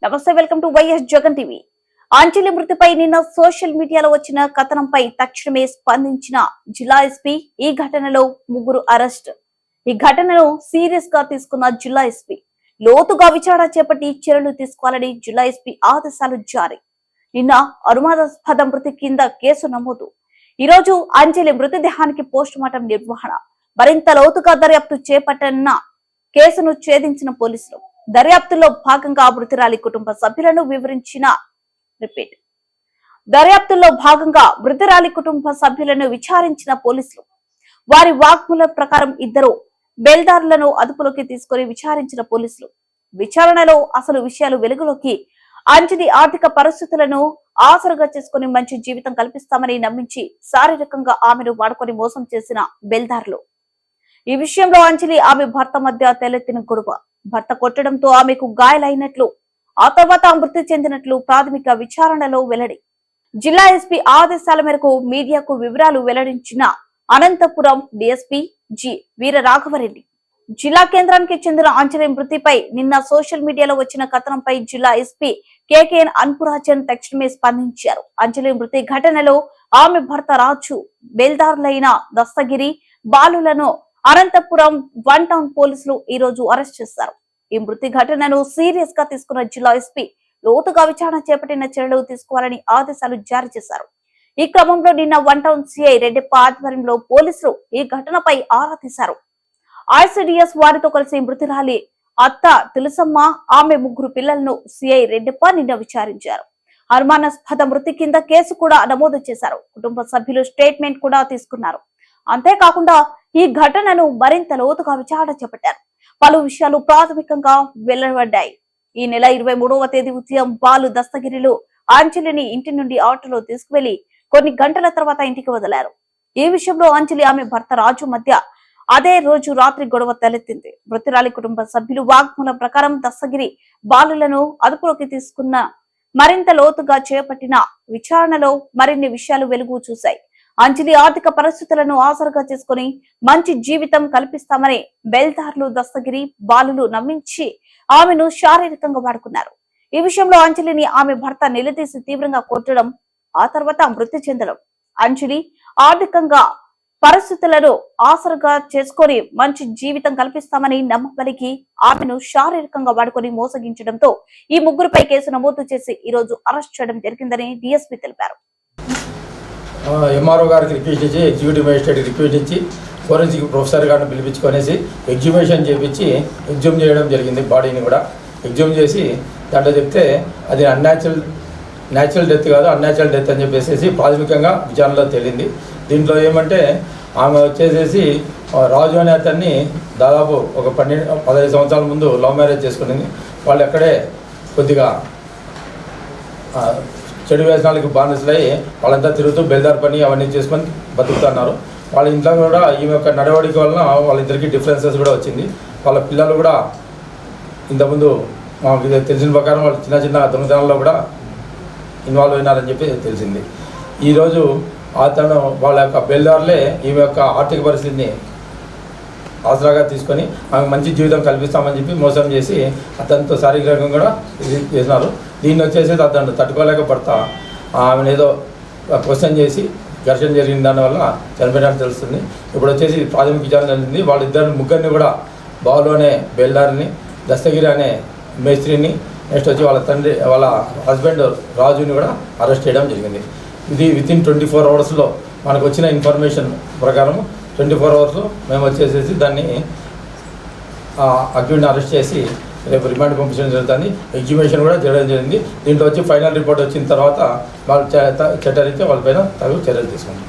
నమస్తే, welcome to YS Jagan TV. Anjali మృతిపై నిన్న సోషల్ మీడియాలో వచ్చిన కథనంపై తక్షణమే స్పందించిన జిల్లా ఎస్పీ. ఈ ఘటనలో 3 అరెస్ట్. ఈ ఘటనను సీరియస్ గా తీసుకున్న జిల్లా ఎస్పీ లోతుగా విచారణ చేపట్టి చర్యలు తీసుకోవాలని జిల్లా ఎస్పీ ఆదేశాలు జారీ. నిన్న అనుమానాస్పద మృతి కింద కేసు నమోదు. ఈ రోజు అంజలి మృతదేహానికి పోస్ట్ మార్టం నిర్వహణ. మరింత లోతుగా దర్యాప్తు చేపట్టనున్న కేసును ఛేదించిన పోలీసులు. దర్యాప్తులో భాగంగా మృతురాలి కుటుంబ సభ్యులను విచారించిన పోలీసులు. వారి వాగ్మూలం ప్రకారం 2 బేల్దారులను అదుపులోకి తీసుకుని విచారించిన పోలీసులు. విచారణలో అసలు విషయాలు వెలుగులోకి. అంజలి ఆర్థిక పరిస్థితులను ఆసరుగా చేసుకుని మంచి జీవితం కల్పిస్తామని నమ్మించి శారీరకంగా ఆమెను వాడుకొని మోసం చేసిన బేల్దారులు. ఈ విషయంలో అంజలి ఆమె భర్త మధ్య తలెత్తిన గొడవ. భర్త కొట్టడంతో ఆమెకు గాయాలైనట్లు, ఆ తర్వాత మృతి చెందినట్లు ప్రాథమిక విచారణలో వెల్లడి. జిల్లా ఎస్పీ ఆదేశాల మేరకు మీడియాకు వివరాలు వెల్లడించిన అనంతపురం డీఎస్పీ జి వీర రాఘవరెడ్డి. జిల్లా కేంద్రానికి చెందిన అంజలి మృతిపై నిన్న సోషల్ మీడియాలో వచ్చిన కథనంపై జిల్లా ఎస్పీ కేకేఎన్ అన్పురాజన్ తక్షణమే స్పందించారు. అంజలి మృతి ఘటనలో ఆమె భర్త రాజు, బేల్దారులైన దస్తగిరి, బాలులను అనంతపురం 1 టౌన్ పోలీసులు ఈ రోజు అరెస్ట్ చేశారు. ఈ మృతి ఘటనను సీరియస్ గా తీసుకున్న జిల్లా ఎస్పీ లోతుగా విచారణ చేపట్టిన చర్యలు తీసుకోవాలని ఆదేశాలు జారీ చేశారు. ఈ క్రమంలో నిన్న 1 టౌన్ సిఐ రెడ్డప్ప ఆధ్వర్యంలో పోలీసులు ఈ ఘటనపై ఆరా తీశారు. ఐసిడిఎస్ వారితో కలిసి మృతురాలి అత్త తులసమ్మ, ఆమె 3 పిల్లలను సిఐ రెడ్డప్ప నిన్న విచారించారు. అనుమానాస్పద మృతి కింద కేసు కూడా నమోదు చేశారు. కుటుంబ సభ్యులు స్టేట్మెంట్ కూడా తీసుకున్నారు. అంతేకాకుండా ఈ ఘటనను మరింత లోతుగా విచారణ చేపట్టారు. పలు విషయాలు ప్రాథమికంగా వెల్లడబడ్డాయి. ఈ నెల 23వ తేదీ ఉదయం బాలు, దస్తగిరిలు అంజలిని ఇంటి నుండి ఆటోలో తీసుకువెళ్లి కొన్ని గంటల తర్వాత ఇంటికి వదిలారు. ఈ విషయంలో అంజలి, ఆమె భర్త రాజు మధ్య అదే రోజు రాత్రి గొడవ తలెత్తింది. మృతురాలి కుటుంబ సభ్యులు వాగ్మూలం ప్రకారం దస్తగిరి, బాలులను అదుపులోకి తీసుకున్న మరింత లోతుగా చేపట్టిన విచారణలో మరిన్ని విషయాలు వెలుగు చూశాయి. అంజలి ఆర్థిక పరిస్థితులను ఆసరుగా చేసుకుని మంచి జీవితం కల్పిస్తామని బేల్దారులు, దస్తగిరి, బాలులు నమ్మించి ఆమెను శారీరకంగా వాడుకున్నారు. ఈ విషయంలో అంజలిని ఆమె భర్త నిలదీసి తీవ్రంగా కొట్టడం, ఆ తర్వాత మృతి చెందడం. అంజలి ఆర్థికంగా పరిస్థితులను ఆసరుగా చేసుకుని మంచి జీవితం కల్పిస్తామని నమ్మబలికి ఆమెను శారీరకంగా వాడుకొని మోసగించడంతో ఈ 3పై కేసు నమోదు చేసి ఈ రోజు అరెస్ట్ చేయడం జరిగిందని డీఎస్పీ తెలిపారు. ఎంఆర్ఓ గారికి రిక్వెస్ట్ ఇచ్చి, ఎగ్జిక్యూటివ్ మేజిస్ట్రేట్ రిక్వెస్ట్ ఇచ్చి, ఫోరెన్సిక్ ప్రొఫెసర్ గారిని పిలిపించుకొనేసి ఎగ్జిబిషన్ చేయించి ఎగ్జామ్ చేయడం జరిగింది. బాడీని కూడా ఎగ్జామ్ చేసి దాంట్లో చెప్తే అది న్యాచురల్ డెత్ కాదు, అన్యాచురల్ డెత్ అని చెప్పేసి ప్రాథమికంగా విచారణలో తేలింది. దీంట్లో ఏమంటే ఆమె వచ్చేసేసి రాజు అనే అతన్ని దాదాపు ఒక 15 సంవత్సరాల ముందు లవ్ మ్యారేజ్ చేసుకునింది. వాళ్ళు ఎక్కడే కొద్దిగా చెడు వ్యసనాలకు బానిసలై వాళ్ళంతా తిరుగుతూ బేల్దార్ పని అవన్నీ చేసుకొని బతుకుతున్నారు. వాళ్ళ ఇంట్లో కూడా ఈమె యొక్క నడవడిక వలన వాళ్ళిద్దరికి డిఫరెన్సెస్ కూడా వచ్చింది. వాళ్ళ పిల్లలు కూడా ఇంతకుముందు మాకు తెలిసిన ప్రకారం వాళ్ళు చిన్న చిన్న దొంగతనాల్లో కూడా ఇన్వాల్వ్ అయినారని చెప్పి తెలిసింది. ఈరోజు అతను వాళ్ళ యొక్క బేల్దారులే ఈమె యొక్క ఆర్థిక పరిస్థితిని ఆసరాగా తీసుకొని ఆమె మంచి జీవితం కల్పిస్తామని చెప్పి మోసం చేసి అతనితో శారీరకంగా కూడా ఇది చేసినారు. దీన్ని వచ్చేసి అతను తట్టుకోలేక పడతా ఆమెను ఏదో క్వశ్చన్ చేసి ఘర్షణ జరిగిన దానివల్ల చనిపోయినట్టు తెలుస్తుంది. ఇప్పుడు వచ్చేసి ప్రాథమిక విచారణ జరిగింది. వాళ్ళిద్దరు ముగ్గురిని కూడా బాలు అనే బేల్దారిని, దస్తగిరి అనే మేస్త్రిని, నెక్స్ట్ వచ్చి వాళ్ళ తండ్రి వాళ్ళ హస్బెండ్ రాజుని కూడా అరెస్ట్ చేయడం జరిగింది. ఇది వితిన్ 24 అవర్స్లో మనకు వచ్చిన ఇన్ఫర్మేషన్ ప్రకారం 24 అవర్స్లో మేము వచ్చేసేసి దాన్ని అక్యూడ్ని అరెస్ట్ చేసి రేపు రిమాండ్ పంపించడం జరుగుతుంది. ఎగ్జిబిషన్ కూడా జరగడం జరిగింది. దీంట్లో వచ్చి ఫైనల్ రిపోర్ట్ వచ్చిన తర్వాత వాళ్ళు చట్టరీత్యా వాళ్ళపైన తగు చర్యలు తీసుకుంటాం.